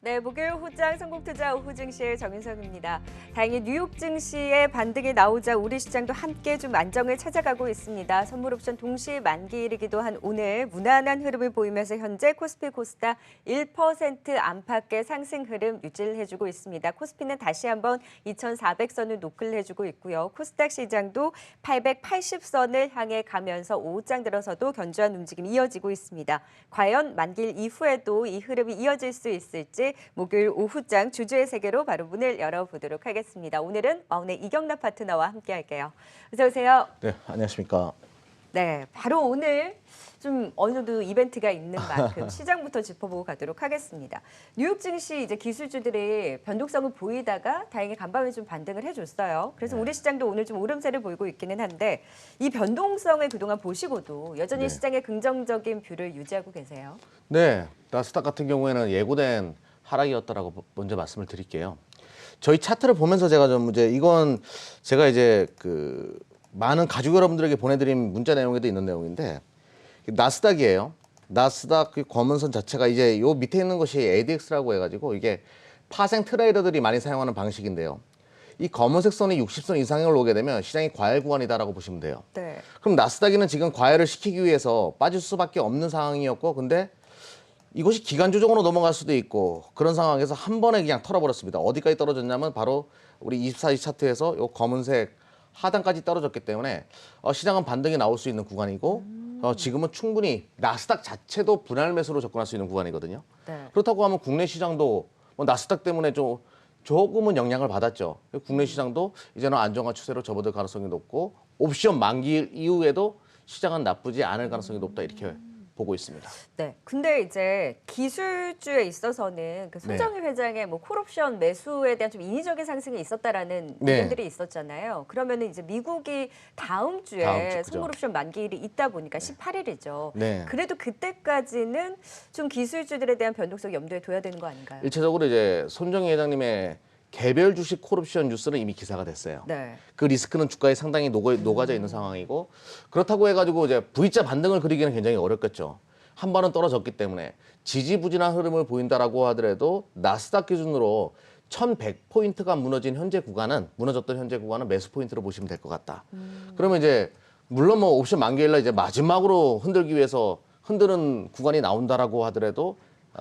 네, 목요일 후장 성공투자 오후 증시의 정윤성입니다. 다행히 뉴욕 증시의 반등이 나오자 우리 시장도 함께 좀 안정을 찾아가고 있습니다. 선물 옵션 동시 만기일이기도 한 오늘 무난한 흐름을 보이면서 현재 코스피 코스닥 1% 안팎의 상승 흐름 유지를 해주고 있습니다. 코스피는 다시 한번 2,400선을 노클 해주고 있고요. 코스닥 시장도 880선을 향해 가면서 오후장 들어서도 견조한 움직임이 이어지고 있습니다. 과연 만기일 이후에도 이 흐름이 이어질 수 있을지 목요일 오후장 주주의 세계로 바로 문을 열어보도록 하겠습니다. 오늘은 와운의 이경락 파트너와 함께할게요. 어서 오세요. 네, 안녕하십니까. 네, 바로 오늘 좀 어느 정도 이벤트가 있는 만큼 시장부터 짚어보고 가도록 하겠습니다. 뉴욕 증시 이제 기술주들이 변동성을 보이다가 다행히 간밤에 좀 반등을 해줬어요. 그래서 우리 시장도 오늘 좀 오름세를 보이고 있기는 한데 이 변동성을 그동안 보시고도 여전히 시장에 긍정적인 뷰를 유지하고 계세요. 네, 나스닥 같은 경우에는 예고된 하락이었다라고 먼저 말씀을 드릴게요. 저희 차트를 보면서 제가 좀 이건 제가 이제 그 많은 가족 여러분들에게 보내드린 문자 내용에도 있는 내용인데 나스닥이에요. 나스닥 그 검은선 자체가 이제 요 밑에 있는 것이 ADX라고 해가지고 이게 파생 트레이더들이 많이 사용하는 방식인데요. 이 검은색 선이 60선 이상을 오게 되면 시장이 과열 구간이다라고 보시면 돼요. 네. 그럼 나스닥이는 지금 과열을 시키기 위해서 빠질 수밖에 없는 상황이었고, 근데 이것이 기간 조정으로 넘어갈 수도 있고 그런 상황에서 한 번에 그냥 털어버렸습니다. 어디까지 떨어졌냐면 바로 우리 24시 차트에서 요 검은색 하단까지 떨어졌기 때문에 시장은 반등이 나올 수 있는 구간이고 지금은 충분히 나스닥 자체도 분할 매수로 접근할 수 있는 구간이거든요. 네. 그렇다고 하면 국내 시장도 뭐 나스닥 때문에 조금은 영향을 받았죠. 국내 시장도 이제는 안정화 추세로 접어들 가능성이 높고 옵션 만기 이후에도 시장은 나쁘지 않을 가능성이 높다 이렇게 보고 있습니다. 네. 근데 이제 기술주에 있어서는 그 손정희 회장의 뭐 콜옵션 매수에 대한 좀 인위적인 상승이 있었다라는 의견들이 있었잖아요. 그러면은 이제 미국이 다음 주에 선물옵션 만기일이 있다 보니까 18일이죠. 네. 그래도 그때까지는 좀 기술주들에 대한 변동성 염두에 둬야 되는 거 아닌가요? 일차적으로 이제 손정희 회장님의 개별 주식 콜옵션 뉴스는 이미 기사가 됐어요. 네. 그 리스크는 주가에 상당히 녹아져 있는 상황이고 그렇다고 해가지고 이제 V자 반등을 그리기는 굉장히 어렵겠죠. 한 번은 떨어졌기 때문에 지지부진한 흐름을 보인다라고 하더라도 나스닥 기준으로 1,100포인트가 무너졌던 현재 구간은 매수 포인트로 보시면 될 것 같다. 그러면 이제 물론 뭐 옵션 만기일날 이제 마지막으로 흔들기 위해서 흔드는 구간이 나온다라고 하더라도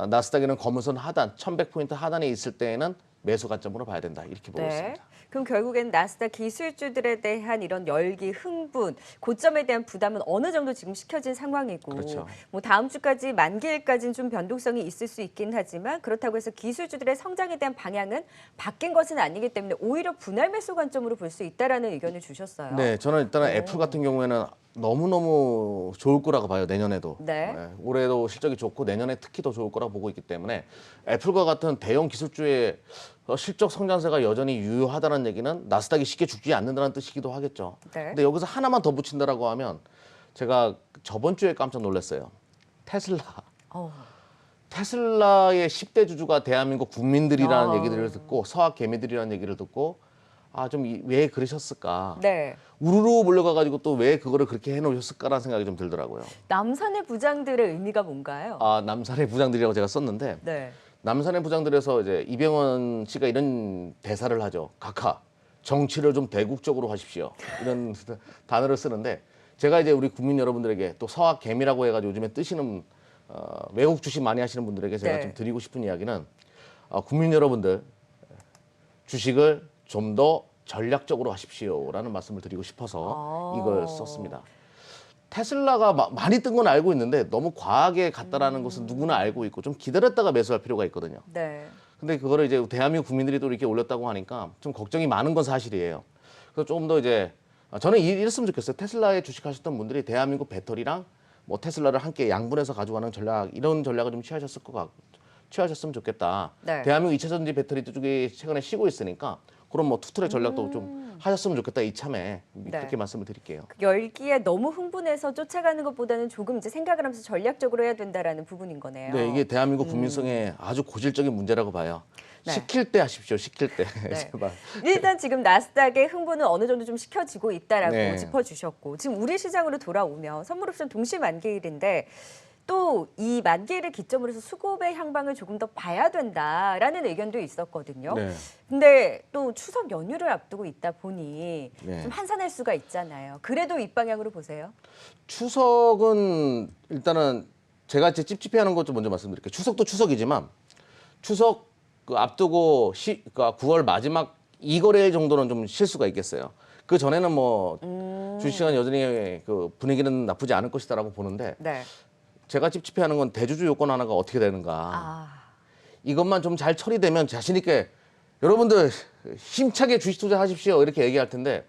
나스닥에는 검은선 하단 1,100포인트 하단에 있을 때에는 매수 관점으로 봐야 된다 이렇게 보고 있습니다. 그럼 결국엔 나스닥 기술주들에 대한 이런 열기, 흥분, 고점에 대한 부담은 어느 정도 지금 식혀진 상황이고 그렇죠. 뭐 다음 주까지 만기일까지는 좀 변동성이 있을 수 있긴 하지만 그렇다고 해서 기술주들의 성장에 대한 방향은 바뀐 것은 아니기 때문에 오히려 분할 매수 관점으로 볼 수 있다라는 의견을 주셨어요. 네, 저는 일단은 애플 같은 경우에는 너무너무 좋을 거라고 봐요. 내년에도. 올해도 실적이 좋고 내년에 특히 더 좋을 거라고 보고 있기 때문에 애플과 같은 대형 기술주의 실적 성장세가 여전히 유효하다는 얘기는 나스닥이 쉽게 죽지 않는다는 뜻이기도 하겠죠. 근데 여기서 하나만 더 붙인다라고 하면 제가 저번 주에 깜짝 놀랐어요. 테슬라. 테슬라의 10대 주주가 대한민국 국민들이라는 얘기들을 듣고 서학 개미들이라는 얘기를 듣고 좀 왜 그러셨을까? 우르르 몰려가가지고 또 왜 그거를 그렇게 해놓으셨을까라는 생각이 좀 들더라고요. 남산의 부장들의 의미가 뭔가요? 남산의 부장들이라고 제가 썼는데 남산의 부장들에서 이제 이병헌 씨가 이런 대사를 하죠. 각하, 정치를 좀 대국적으로 하십시오. 이런 단어를 쓰는데 제가 이제 우리 국민 여러분들에게 또 서학 개미라고 해가지고 요즘에 뜨시는 외국 주식 많이 하시는 분들에게 제가 좀 드리고 싶은 이야기는 국민 여러분들 주식을 좀 더 전략적으로 하십시오라는 말씀을 드리고 싶어서 이걸 썼습니다. 테슬라가 많이 뜬 건 알고 있는데 너무 과하게 갔다라는 것은 누구나 알고 있고 좀 기다렸다가 매수할 필요가 있거든요. 근데 그거를 이제 대한민국 국민들이 또 이렇게 올렸다고 하니까 좀 걱정이 많은 건 사실이에요. 그래서 조금 더 이제 저는 이랬으면 좋겠어요. 테슬라에 주식하셨던 분들이 대한민국 배터리랑 뭐 테슬라를 함께 양분해서 가져가는 이런 전략을 좀 취하셨으면 좋겠다. 대한민국 2차 전지 배터리 쪽이 최근에 쉬고 있으니까 그럼 뭐 투트랙 전략도 좀 하셨으면 좋겠다 이참에 그렇게 말씀을 드릴게요. 열기에 너무 흥분해서 쫓아가는 것보다는 조금 이제 생각을 하면서 전략적으로 해야 된다라는 부분인 거네요. 네, 이게 대한민국 국민성의 아주 고질적인 문제라고 봐요. 시킬 때 하십시오. 시킬 때. 제발. 일단 지금 나스닥의 흥분은 어느 정도 좀 식혀지고 있다라고 짚어주셨고 지금 우리 시장으로 돌아오면 선물옵션 동시 만기일인데 또 이 만기를 기점으로 해서 수급의 향방을 조금 더 봐야 된다라는 의견도 있었거든요. 네. 근데 또 추석 연휴를 앞두고 있다 보니 네. 좀 한산할 수가 있잖아요. 그래도 이 방향으로 보세요. 추석은 일단은 제가 이제 찝찝해하는 것 좀 먼저 말씀드릴게요. 추석도 추석이지만 추석 그 앞두고 그러니까 9월 마지막 2거래일 정도는 좀 쉴 수가 있겠어요. 그 전에는 뭐 주식시간 여전히 그 분위기는 나쁘지 않을 것이다라고 보는데 네. 제가 찝찝해하는 건 대주주 요건 하나가 어떻게 되는가. 아, 이것만 좀 잘 처리되면 자신 있게 여러분들 힘차게 주식 투자하십시오 이렇게 얘기할 텐데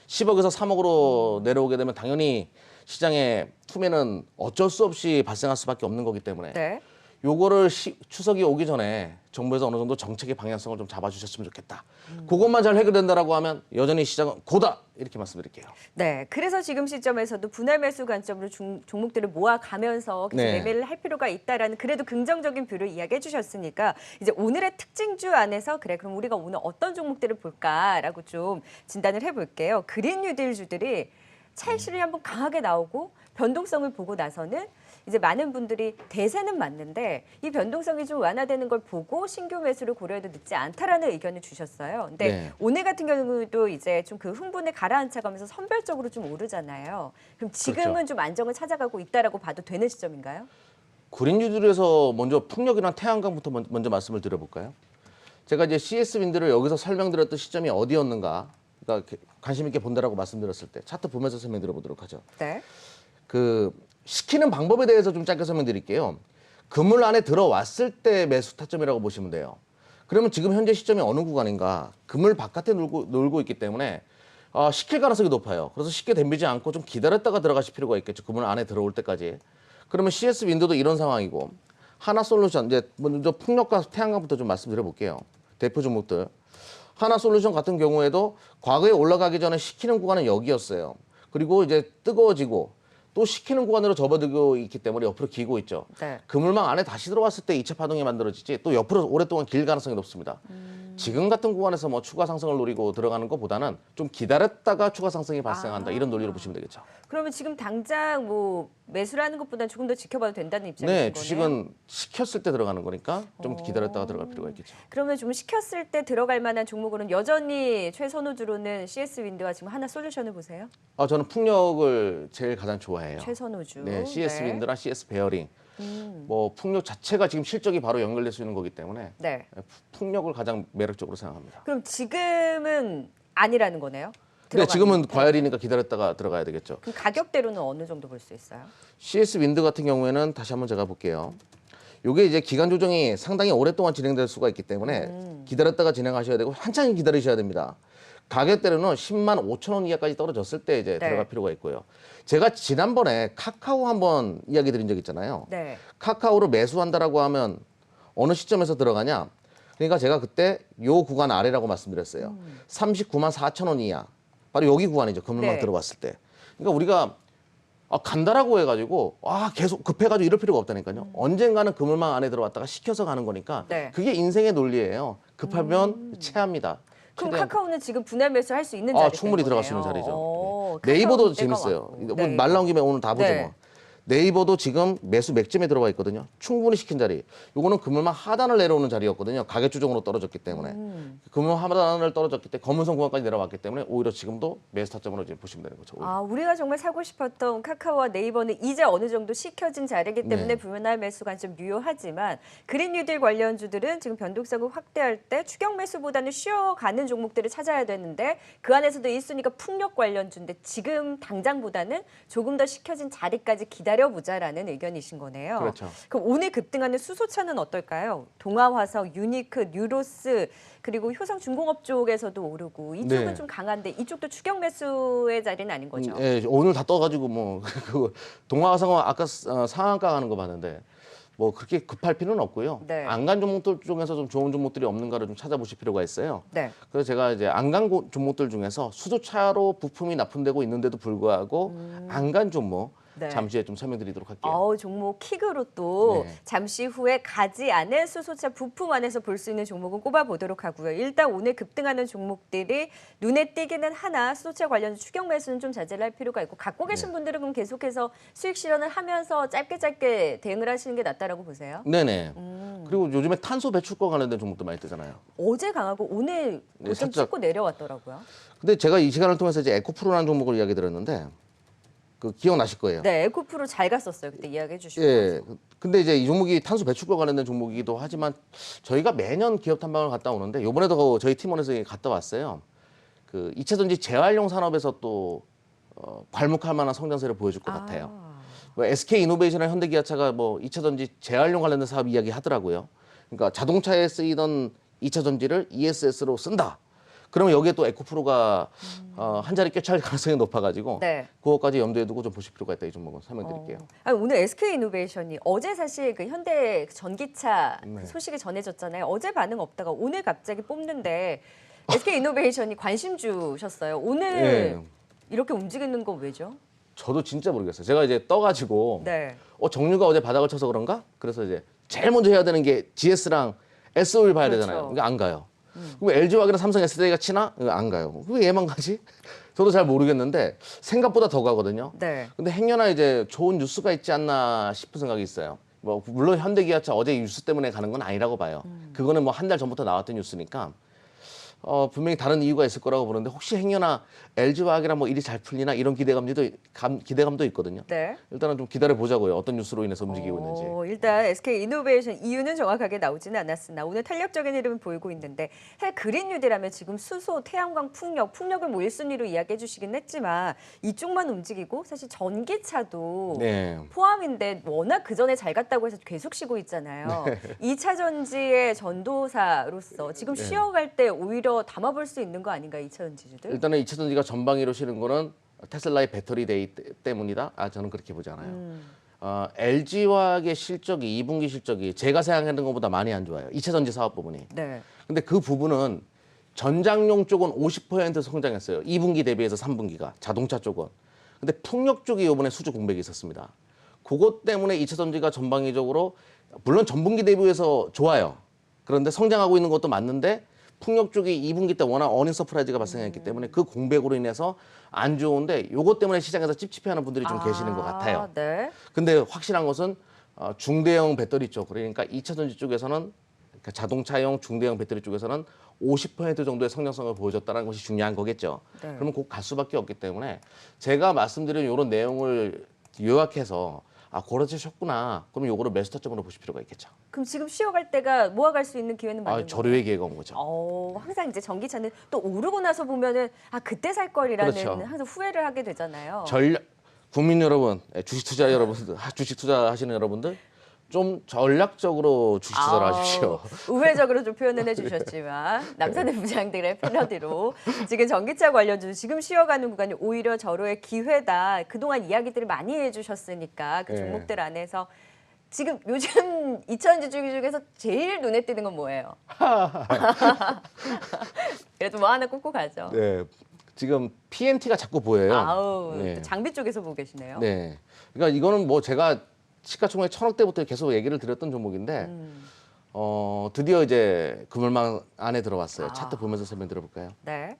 10억에서 3억으로 내려오게 되면 당연히 시장에 투매는 어쩔 수 없이 발생할 수밖에 없는 거기 때문에 네. 요거를 추석이 오기 전에 정부에서 어느 정도 정책의 방향성을 좀 잡아주셨으면 좋겠다. 그것만 잘 해결된다라고 하면 여전히 시장은 고다 이렇게 말씀드릴게요. 네, 그래서 지금 시점에서도 분할 매수 관점으로 종목들을 모아가면서 계속 네. 매매를 할 필요가 있다라는 그래도 긍정적인 뷰를 이야기해 주셨으니까 이제 오늘의 특징주 안에서 그래 그럼 우리가 오늘 어떤 종목들을 볼까라고 좀 진단을 해볼게요. 그린 뉴딜주들이 차익 실이 한번 강하게 나오고 변동성을 보고 나서는 이제 많은 분들이 대세는 맞는데 이 변동성이 좀 완화되는 걸 보고 신규 매수를 고려해도 늦지 않다라는 의견을 주셨어요. 근데 네. 오늘 같은 경우도 이제 좀 그 흥분에 가라앉혀가면서 선별적으로 좀 오르잖아요. 그럼 지금은 그렇죠. 좀 안정을 찾아가고 있다라고 봐도 되는 시점인가요? 구린유들에서 먼저 풍력이나 태양광부터 먼저 말씀을 드려볼까요? 제가 이제 CS 윈드를 여기서 설명드렸던 시점이 어디였는가, 그러니까 관심 있게 본다라고 말씀드렸을 때 차트 보면서 설명드려보도록 하죠. 네. 그 시키는 방법에 대해서 좀 짧게 설명드릴게요. 그물 안에 들어왔을 때 매수 타점이라고 보시면 돼요. 그러면 지금 현재 시점이 어느 구간인가? 그물 바깥에 놀고 있기 때문에 시킬 가능성이 높아요. 그래서 쉽게 덤비지 않고 좀 기다렸다가 들어가실 필요가 있겠죠. 그물 안에 들어올 때까지. 그러면 CS 윈도도 이런 상황이고 하나솔루션 이제 먼저 풍력과 태양광부터 좀 말씀드려볼게요. 대표 종목들. 하나솔루션 같은 경우에도 과거에 올라가기 전에 시키는 구간은 여기였어요. 그리고 이제 뜨거워지고 또 시키는 구간으로 접어들고 있기 때문에 옆으로 기고 있죠. 네. 그물망 안에 다시 들어왔을 때 2차 파동이 만들어지지 또 옆으로 오랫동안 길 가능성이 높습니다. 지금 같은 구간에서 뭐 추가 상승을 노리고 들어가는 것보다는 좀 기다렸다가 추가 상승이 발생한다. 이런 논리로 보시면 되겠죠. 그러면 지금 당장 뭐 매수라는 것보다는 조금 더 지켜봐도 된다는 입장이신 네, 거네요? 주식은 시켰을 때 들어가는 거니까 좀 기다렸다가 들어갈 필요가 있겠죠. 그러면 좀 시켰을 때 들어갈 만한 종목으로는 여전히 최선호주로는 CS 윈드와 지금 하나 솔루션을 보세요? 저는 풍력을 제일 가장 좋아해요. 최선호주. 네, CS 네. 윈드나 CS 베어링. 뭐 풍력 자체가 지금 실적이 바로 연결될 수 있는 거기 때문에 네. 풍력을 가장 매력적으로 생각합니다. 그럼 지금은 아니라는 거네요? 근데 지금은 들어가는 과열이니까 기다렸다가 들어가야 되겠죠. 그럼 가격대로는 어느 정도 볼 수 있어요? CS 윈드 같은 경우에는 다시 한번 제가 볼게요. 요게 이제 기간 조정이 상당히 오랫동안 진행될 수가 있기 때문에 기다렸다가 진행하셔야 되고 한참 기다리셔야 됩니다. 가격대로는 10만 5천 원 이하까지 떨어졌을 때 이제 네. 들어갈 필요가 있고요. 제가 지난번에 카카오 한번 이야기 드린 적 있잖아요. 네. 카카오를 매수한다라고 하면 어느 시점에서 들어가냐? 그러니까 제가 그때 요 구간 아래라고 말씀드렸어요. 39만 4천 원 이하. 바로 여기 구간이죠. 그물망 네. 들어봤을 때. 그러니까 우리가 간다라고 해가지고 계속 급해가지고 이럴 필요가 없다니까요. 언젠가는 그물망 안에 들어왔다가 시켜서 가는 거니까 네. 그게 인생의 논리예요. 급하면 체합니다. 그럼 최대한 카카오는 지금 분할 매수 할 수 있는 자리 충분히 들어갈 수 있는 자리죠. 오, 네이버도 카카오는 재밌어요. 때가 왔고. 뭐 말 나온 김에 오늘 다 보죠. 네. 뭐. 네이버도 지금 매수 맥점에 들어가 있거든요. 충분히 시킨 자리. 요거는 그물망 하단을 내려오는 자리였거든요. 가격 조정으로 떨어졌기 때문에. 그물망 하단을 떨어졌기 때문에 검은선 구간까지 내려왔기 때문에 오히려 지금도 매수 타점으로 이제 보시면 되는 거죠. 오히려. 우리가 정말 사고 싶었던 카카오와 네이버는 이제 어느 정도 식혀진 자리이기 때문에 네. 분할 매수가 좀 유효하지만 그린 뉴딜 관련주들은 지금 변동성을 확대할 때 추격 매수보다는 쉬어가는 종목들을 찾아야 되는데 그 안에서도 1순위가 풍력 관련주인데 지금 당장보다는 조금 더 식혀진 자리까지 기다려보자라는 의견이신 거네요. 그렇죠. 그럼 오늘 급등하는 수소차는 어떨까요? 동아화석, 유니크, 뉴로스 그리고 효성중공업 쪽에서도 오르고 이쪽은 네. 좀 강한데 이쪽도 추격 매수의 자리는 아닌 거죠? 예, 오늘 다 떠가지고 뭐 그 동화상은 아까 상한가 가는 거 봤는데 뭐 그렇게 급할 필요는 없고요. 네. 안간 종목들 중에서 좀 좋은 종목들이 없는가를 좀 찾아보실 필요가 있어요. 네. 그래서 제가 이제 안간 종목들 중에서 수소차로 부품이 납품되고 있는데도 불구하고 안간 종목 잠시 후에 좀 설명드리도록 할게요. 종목 킥으로 또 네. 잠시 후에 가지 않은 수소차 부품 안에서 볼 수 있는 종목은 꼽아보도록 하고요. 일단 오늘 급등하는 종목들이 눈에 띄기는 하나 수소차 관련 추격 매수는 좀 자제를 할 필요가 있고 갖고 계신 분들은 그럼 계속해서 수익 실현을 하면서 짧게 대응을 하시는 게 낫다라고 보세요? 네네. 그리고 요즘에 탄소 배출과 관련된 종목도 많이 뜨잖아요. 어제 강하고 오늘 네, 고점 살짝. 찍고 내려왔더라고요. 근데 제가 이 시간을 통해서 이제 에코프로라는 종목을 이야기 드렸는데 그 기억나실 거예요. 네, 에코프로 잘 갔었어요. 그때 이야기해 주시고. 예. 근데 이제 이 종목이 탄소 배출과 관련된 종목이기도 하지만 저희가 매년 기업 탐방을 갔다 오는데 이번에도 저희 팀원에서 갔다 왔어요. 그 2차 전지 재활용 산업에서 또 괄목할 만한 성장세를 보여줄 것 같아요. 뭐 SK 이노베이션이나 현대기아차가 뭐 2차 전지 재활용 관련된 사업 이야기 하더라고요. 그러니까 자동차에 쓰이던 2차 전지를 ESS로 쓴다. 그러면 여기에 또 에코프로가 한 자리 꿰찰 가능성이 높아가지고 네. 그것까지 염두에 두고 좀 보실 필요가 있다. 이 종목은 설명드릴게요. 아니, 오늘 SK 이노베이션이 어제 사실 그 현대 전기차 소식이 전해졌잖아요. 어제 반응 없다가 오늘 갑자기 뽑는데 SK 이노베이션이 관심 주셨어요. 오늘 예. 이렇게 움직이는 건 왜죠? 저도 진짜 모르겠어요. 제가 이제 떠가지고 네. 정유가 어제 바닥을 쳐서 그런가? 그래서 이제 제일 먼저 해야 되는 게 GS랑 SO를 봐야 그렇죠. 되잖아요. 그러니까 안 가요. 그럼 LG화학이나 삼성 SDI가 치나? 안 가요. 왜 얘만 가지? 저도 잘 모르겠는데 생각보다 더 가거든요. 네. 근데 행여나 이제 좋은 뉴스가 있지 않나 싶은 생각이 있어요. 뭐 물론 현대기아차 어제 뉴스 때문에 가는 건 아니라고 봐요. 그거는 뭐 한 달 전부터 나왔던 뉴스니까 분명히 다른 이유가 있을 거라고 보는데 혹시 행여나 LG화학이랑 뭐 일이 잘 풀리나 이런 기대감도 있거든요. 네. 일단은 좀 기다려 보자고요. 어떤 뉴스로 인해서 움직이고 있는지. 일단 SK 이노베이션 이유는 정확하게 나오지는 않았으나 오늘 탄력적인 흐름은 보이고 있는데 사실 그린뉴딜하면 지금 수소, 태양광, 풍력을 뭐 1순위로 이야기해 주시긴 했지만 이쪽만 움직이고 사실 전기차도 네. 포함인데 워낙 그전에 잘 갔다고 해서 계속 쉬고 있잖아요. 2차 전지의 전도사로서 지금 쉬어갈 때 오히려 담아볼 수 있는 거 아닌가요? 2차 전지주들? 일단은 2차 전지가 전방위로 쉬는 거는 테슬라의 배터리 데이 때문이다. 저는 그렇게 보잖아요. LG화학의 실적이 2분기 실적이 제가 생각하는 것보다 많이 안 좋아요. 2차 전지 사업 부분이. 네. 근데 그 부분은 전장용 쪽은 50% 성장했어요. 2분기 대비해서 3분기가 자동차 쪽은. 근데 풍력 쪽이 이번에 수주 공백이 있었습니다. 그것 때문에 2차 전지가 전방위적으로 물론 전분기 대비해서 좋아요. 그런데 성장하고 있는 것도 맞는데 풍력 쪽이 2분기 때 워낙 어닝 서프라이즈가 발생했기 때문에 그 공백으로 인해서 안 좋은데 요것 때문에 시장에서 찝찝해하는 분들이 좀 계시는 것 같아요. 네. 근데 확실한 것은 중대형 배터리 쪽 그러니까 2차 전지 쪽에서는 그러니까 자동차용 중대형 배터리 쪽에서는 50% 정도의 성장성을 보여줬다는 것이 중요한 거겠죠. 네. 그러면 곧 갈 수밖에 없기 때문에 제가 말씀드린 이런 내용을 요약해서 고르셨구나. 그럼 요거를 매수 타점으로 보실 필요가 있겠죠. 그럼 지금 쉬어갈 때가 모아갈 수 있는 기회는 많은 거예요? 저렴의 기회가 온 거죠. 항상 이제 전기차는 또 오르고 나서 보면은 그때 살 걸이라는 그렇죠. 항상 후회를 하게 되잖아요. 국민 여러분, 주식 투자 여러분들, 주식 투자하시는 여러분들 좀 전략적으로 주식 투자를 하십시오. 우회적으로 좀 표현을 해주셨지만 남산의 부장들의 패러디로 지금 전기차 관련주 지금 쉬어가는 구간이 오히려 절호의 기회다. 그동안 이야기들을 많이 해주셨으니까 그 종목들 안에서 지금 요즘 2차전지 중에서 제일 눈에 띄는 건 뭐예요? 그래도 뭐 하나 꼽고 가죠. 네, 지금 PNT가 자꾸 보여요. 또 장비 쪽에서 보고 계시네요. 네, 그러니까 이거는 뭐 제가 시가총액 1,000억대부터 계속 얘기를 드렸던 종목인데 드디어 이제 그물망 안에 들어왔어요. 차트 보면서 설명 들어볼까요? 네.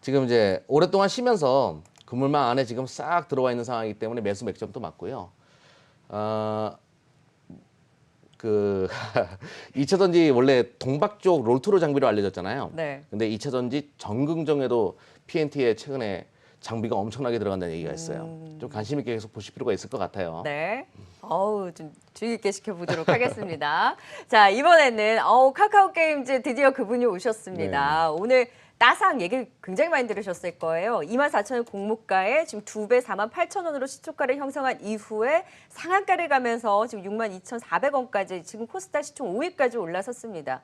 지금 이제 오랫동안 쉬면서 그물망 안에 지금 싹 들어와 있는 상황이기 때문에 매수 맥점도 맞고요. 2차 전지 원래 동박 쪽 롤토로 장비로 알려졌잖아요. 네. 근데 2차 전지 정긍정에도 PNT에 최근에 장비가 엄청나게 들어간다는 얘기가 있어요. 좀 관심 있게 계속 보실 필요가 있을 것 같아요. 네. 좀 주의 있게 지켜보도록 하겠습니다. 자, 이번에는 카카오 게임즈 드디어 그분이 오셨습니다. 네. 오늘 따상 얘기 굉장히 많이 들으셨을 거예요. 24,000원 공모가에 지금 2배 48,000원으로 시초가를 형성한 이후에 상한가를 가면서 지금 62,400원까지 지금 코스닥 시총 5위까지 올라섰습니다.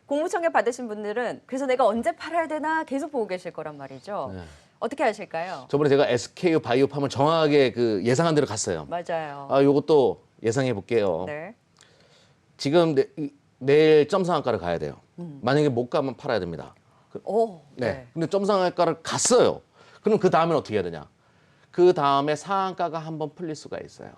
공모청에 받으신 분들은 그래서 내가 언제 팔아야 되나 계속 보고 계실 거란 말이죠. 네. 어떻게 하실까요? 저번에 제가 SKU 바이오팜을 정확하게 예상한 대로 갔어요. 맞아요. 요것도 예상해 볼게요. 네. 지금 내일 점상한가를 가야 돼요. 만약에 못 가면 팔아야 됩니다. 네. 근데 점상한가를 갔어요. 그럼 그 다음엔 어떻게 해야 되냐? 그 다음에 상한가가 한번 풀릴 수가 있어요.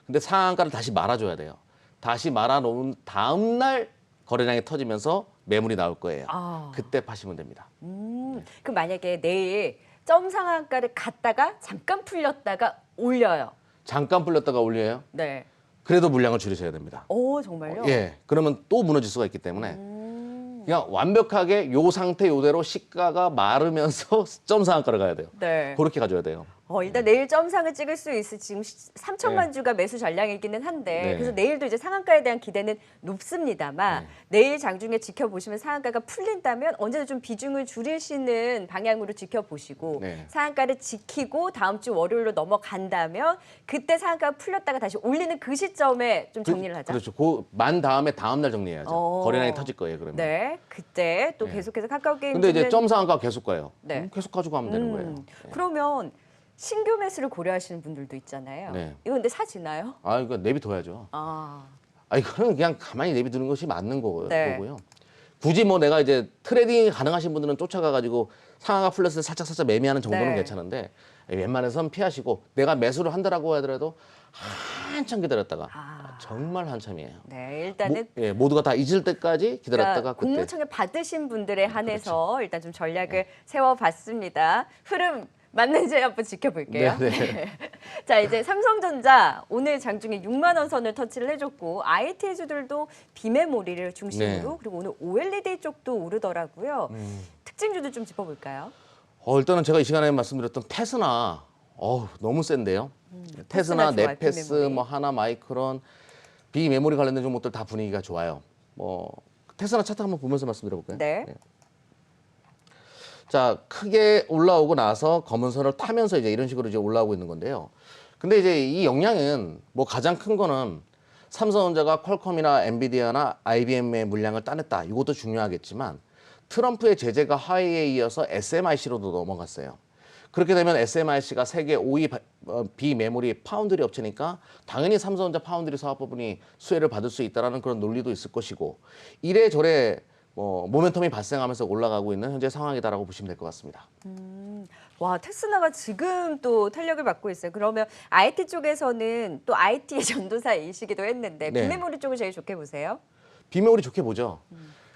근데 상한가를 다시 말아줘야 돼요. 다시 말아놓은 다음 날 거래량이 터지면서 매물이 나올 거예요. 그때 파시면 됩니다. 그럼 만약에 내일 점 상한가를 갔다가 잠깐 풀렸다가 올려요. 잠깐 풀렸다가 올려요. 네. 그래도 물량을 줄이셔야 됩니다. 오, 정말요? 예, 그러면 또 무너질 수가 있기 때문에 그냥 완벽하게 요 상태 요대로 시가가 마르면서 점 상한가를 가야 돼요. 네. 그렇게 가져야 돼요. 일단 내일 점상을 찍을 수 있을 지금 3천만 네. 주가 매수 전량이기는 한데 네. 그래서 내일도 이제 상한가에 대한 기대는 높습니다만 내일 장중에 지켜보시면 상한가가 풀린다면 언제든 좀 비중을 줄이시는 방향으로 지켜보시고 네. 상한가를 지키고 다음 주 월요일로 넘어간다면 그때 상한가가 풀렸다가 다시 올리는 그 시점에 좀 정리를 하자. 그렇죠. 만 다음에 다음 날 정리해야죠. 거래량이 터질 거예요. 그러면. 네, 그때 또 네. 계속해서 카카오 게임. 근데 이제 점 상한가 계속 가요. 네. 계속 가지고 가면 되는 거예요. 그러면 신규 매수를 고려하시는 분들도 있잖아요. 네. 이거 근데 사지나요? 아, 이거 내비둬야죠. 아, 이거는 그냥 가만히 내비두는 것이 맞는 네. 거고요. 굳이 뭐 내가 이제 트레이딩 가능하신 분들은 쫓아가가지고 상한가 플러스 살짝 매매하는 정도는 네. 괜찮은데 웬만해서는 피하시고 내가 매수를 한다라고 하더라도 한참 기다렸다가 정말 한참이에요. 네, 일단은 모두가 다 잊을 때까지 기다렸다가 그러니까 그때 공모청에 받으신 분들에 한해서 일단 좀 전략을 세워봤습니다. 흐름 맞는지 한번 지켜볼게요. 네. 자, 이제 삼성전자 오늘 장중에 6만 원 선을 터치를 해줬고 IT주들도 비메모리를 중심으로 네. 그리고 오늘 OLED 쪽도 오르더라고요. 특징주도 좀 짚어볼까요? 일단은 제가 이 시간에 말씀드렸던 테스나 너무 센데요. 테스나, 좋아요, 넷패스, 비메모리. 뭐 하나 마이크론, 비메모리 관련된 종목들 다 분위기가 좋아요. 테스나 차트 한번 보면서 말씀드려볼까요? 네. 자, 크게 올라오고 나서 검은 선을 타면서 이제 이런 식으로 이제 올라오고 있는 건데요. 근데 이제 이 영향은 뭐 가장 큰 거는 삼성전자가 퀄컴이나 엔비디아나 IBM의 물량을 따냈다. 이것도 중요하겠지만 트럼프의 제재가 하위에 이어서 SMIC로도 넘어갔어요. 그렇게 되면 SMIC가 세계 5위 비메모리 파운드리 업체니까 당연히 삼성전자 파운드리 사업 부분이 수혜를 받을 수 있다는 그런 논리도 있을 것이고 이래저래 모멘텀이 발생하면서 올라가고 있는 현재 상황이다라고 보시면 될 것 같습니다. 와, 테스나가 지금 또 탄력을 받고 있어요. 그러면 IT 쪽에서는 또 IT의 전도사이시기도 했는데 네. 비메모리 쪽을 제일 좋게 보세요? 비메모리 좋게 보죠.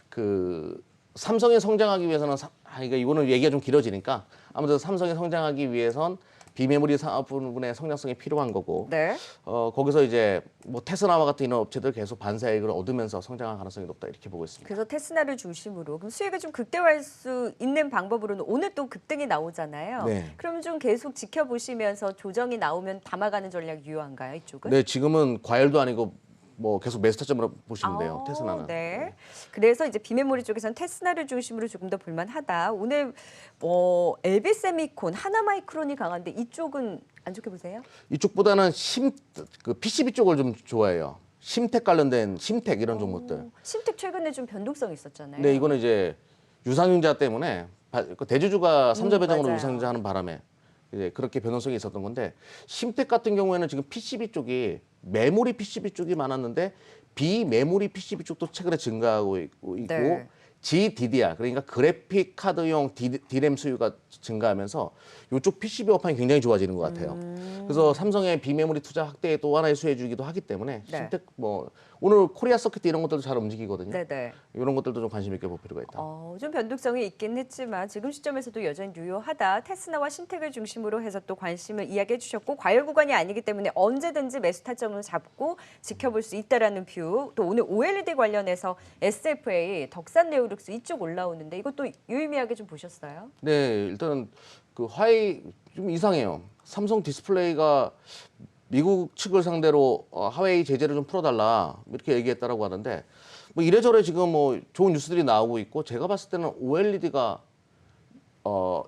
그 삼성이 성장하기 위해서는 이거는 얘기가 좀 길어지니까 아무튼 삼성이 성장하기 위해선 비메모리 사업 부분의 성장성이 필요한 거고 네. 거기서 이제 뭐 테스나와 같은 이런 업체들 계속 반사이익을 얻으면서 성장할 가능성이 높다 이렇게 보고 있습니다. 그래서 테스나를 중심으로 그럼 수익을 좀 극대화할 수 있는 방법으로는 오늘 또 급등이 나오잖아요. 네. 그럼 좀 계속 지켜보시면서 조정이 나오면 담아가는 전략 유효한가요, 이쪽은? 네, 지금은 과열도 아니고 뭐 계속 매수 타점으로 보시면 돼요. 테스나는. 네. 그래서 이제 비메모리 쪽에서는 테스나를 중심으로 조금 더 볼만하다. 오늘 LB세미콘, 하나마이크론이 강한데 이쪽은 안 좋게 보세요? 이쪽보다는 그 PCB 쪽을 좀 좋아해요. 심텍 관련된 심텍 이런 종목들. 심텍 최근에 좀 변동성이 있었잖아요. 네, 이거는 이제 유상증자 때문에 그 대주주가 삼자 배당으로 맞아요. 유상증자하는 바람에 이제 그렇게 변동성이 있었던 건데 심텍 같은 경우에는 지금 PCB 쪽이 메모리 PCB 쪽이 많았는데 비메모리 PCB 쪽도 최근에 증가하고 있고 네. GDDR 그러니까 그래픽 카드용 D램 수요가 증가하면서 이쪽 PCB 업황이 굉장히 좋아지는 것 같아요. 그래서 삼성의 비메모리 투자 확대에 또 하나의 수혜주기도 하기 때문에 네. 심텍 오늘 코리아 서킷 이런 것들도 잘 움직이거든요. 네네. 이런 것들도 좀 관심 있게 볼 필요가 있다. 좀 변동성이 있긴 했지만 지금 시점에서도 여전히 유효하다. 테스나와 신텍을 중심으로 해서 또 관심을 이야기해 주셨고 과열 구간이 아니기 때문에 언제든지 매수 타점을 잡고 지켜볼 수 있다라는 뷰. 또 오늘 OLED 관련해서 SFA, 덕산 네오룩스 이쪽 올라오는데 이것도 유의미하게 좀 보셨어요? 네, 일단은 그 좀 이상해요. 삼성 디스플레이가 미국 측을 상대로 하웨이 제재를 좀 풀어달라 이렇게 얘기했다라고 하는데 뭐 이래저래 지금 뭐 좋은 뉴스들이 나오고 있고 제가 봤을 때는 OLED가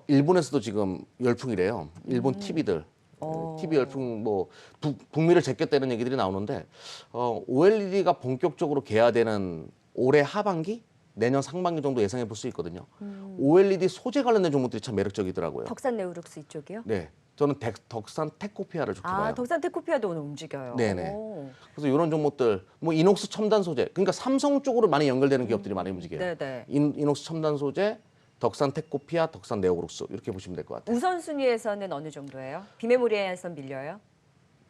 일본에서도 지금 열풍이래요. 일본 TV들. TV 열풍 북미를 제꼈다는 얘기들이 나오는데 OLED가 본격적으로 개화되는 올해 하반기 내년 상반기 정도 예상해 볼 수 있거든요. OLED 소재 관련된 종목들이 참 매력적이더라고요. 덕산 네오룩스 이쪽이요? 네, 저는 덕산 테코피아를 좋게 봐요. 덕산 테코피아도 오늘 움직여요. 네네. 그래서 이런 종목들, 뭐 이녹스 첨단 소재, 그러니까 삼성 쪽으로 많이 연결되는 기업들이 많이 움직여요. 네네. 이녹스 첨단 소재, 덕산 테코피아, 덕산 네오그룹스 이렇게 보시면 될 것 같아요. 우선순위에서는 어느 정도예요? 비메모리에서 밀려요?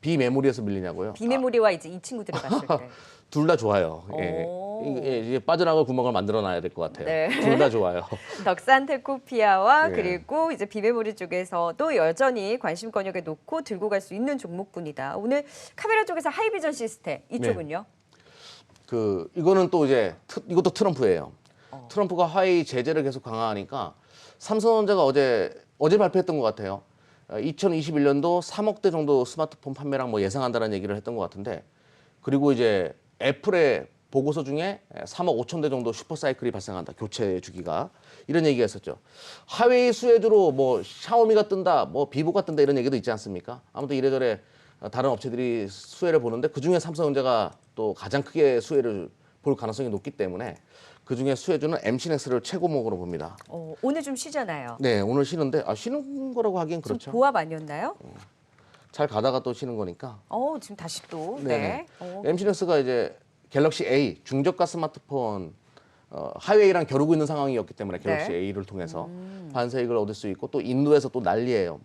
비메모리에서 밀리냐고요? 비메모리와 이제 이 친구들을 봤을 때. 둘 다 좋아요. 예. 이게 빠져나갈 구멍을 만들어놔야 될 것 같아요. 네. 둘 다 좋아요. 덕산 테코피아와 예. 그리고 이제 비메모리 쪽에서도 여전히 관심권역에 놓고 들고 갈 수 있는 종목군이다. 오늘 카메라 쪽에서 하이비전 시스템 이쪽은요? 이거는 또 이제 이것도 트럼프예요. 트럼프가 화웨이 제재를 계속 강화하니까 삼성전자가 어제 발표했던 것 같아요. 2021년도 3억 대 정도 스마트폰 판매량 뭐 예상한다는 얘기를 했던 것 같은데, 그리고 이제 애플의 보고서 중에 3억 5천 대 정도 슈퍼사이클이 발생한다. 교체 주기가. 이런 얘기가 있었죠. 화웨이 수혜주로 뭐 샤오미가 뜬다, 뭐 비보가 뜬다 이런 얘기도 있지 않습니까? 아무튼 이래저래 다른 업체들이 수혜를 보는데 그중에 삼성전자가 또 가장 크게 수혜를 볼 가능성이 높기 때문에 그중에 수혜주는 MC넥스를 최고목으로 봅니다. 오늘 좀 쉬잖아요. 네, 오늘 쉬는데 쉬는 거라고 하기엔 지금 그렇죠. 보합 아니었나요? 잘 가다가 또 쉬는 거니까. 지금 다시 또. 네네. 네. MC넥스가 이제 갤럭시 A 중저가 스마트폰 하웨이랑 겨루고 있는 상황이었기 때문에 갤럭시 A를 통해서 반세익을 얻을 수 있고, 또 인도에서 또 난리예요.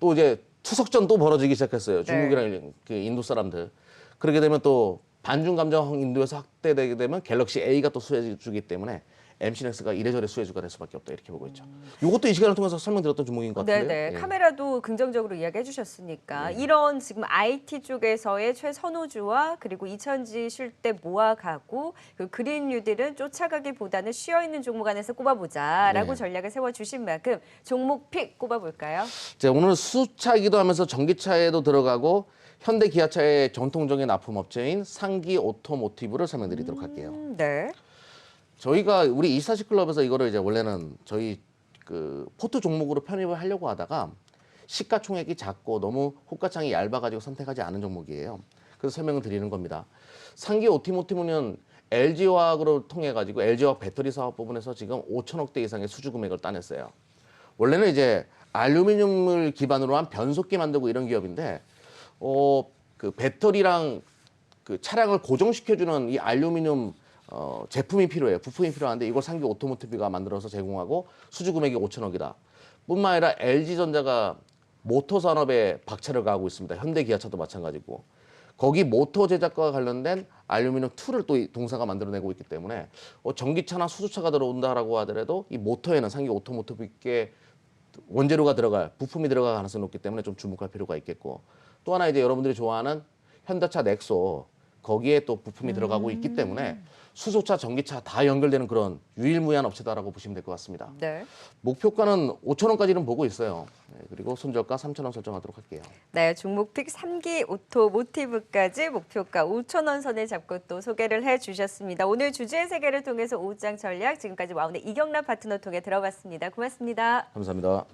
또 이제 투석전 또 벌어지기 시작했어요. 중국이랑 그 인도 사람들. 그렇게 되면 또 반중 감정 인도에서 확대되게 되면 갤럭시 A가 또 수혜주기 때문에 MC넥스가 이래저래 수혜주가 될 수밖에 없다 이렇게 보고 있죠. 이것도 이 시간을 통해서 설명드렸던 종목인 것 같은데요. 네네. 예. 카메라도 긍정적으로 이야기해 주셨으니까 이런 지금 IT 쪽에서의 최선호주와 그리고 이천지 쉴 때 모아가고 그 그린뉴딜은 쫓아가기보다는 쉬어있는 종목 안에서 꼽아보자라고 네. 전략을 세워주신 만큼 종목 픽 꼽아볼까요? 자, 오늘은 수차이기도 하면서 전기차에도 들어가고 현대 기아차의 전통적인 납품업체인 상기 오토모티브를 설명드리도록 할게요. 네. 저희가 우리 24시클럽에서 이거를 이제 원래는 저희 그 포트 종목으로 편입을 하려고 하다가 시가총액이 작고 너무 호가창이 얇아가지고 선택하지 않은 종목이에요. 그래서 설명을 드리는 겁니다. 상기 오토모티브는 LG화학으로 통해 가지고 LG화학 배터리 사업 부분에서 지금 5천억 대 이상의 수주 금액을 따냈어요. 원래는 이제 알루미늄을 기반으로 한 변속기 만들고 이런 기업인데, 그 배터리랑 그 차량을 고정시켜주는 이 알루미늄 제품이 필요해요. 부품이 필요한데 이걸 상기 오토모티브가 만들어서 제공하고 수주 금액이 5천억이다. 뿐만 아니라 LG전자가 모터 산업에 박차를 가하고 있습니다. 현대 기아차도 마찬가지고. 거기 모터 제작과 관련된 알루미늄 툴을 또 이 동사가 만들어내고 있기 때문에 전기차나 수소차가 들어온다라고 하더라도 이 모터에는 상기 오토모티브께 원재료가 들어갈, 부품이 들어갈 가능성이 높기 때문에 좀 주목할 필요가 있겠고, 또 하나 이제 여러분들이 좋아하는 현대차 넥소, 거기에 또 부품이 들어가고 있기 때문에 수소차, 전기차 다 연결되는 그런 유일무이한 업체다라고 보시면 될 것 같습니다. 네. 목표가는 5천원까지는 보고 있어요. 네, 그리고 손절가 3천원 설정하도록 할게요. 네, 종목 픽 3기 오토모티브까지 목표가 5,000원 선에 잡고 또 소개를 해주셨습니다. 오늘 주주의 세계를 통해서 오후장 전략 지금까지 와운의 이경란 파트너 통해 들어봤습니다. 고맙습니다. 감사합니다.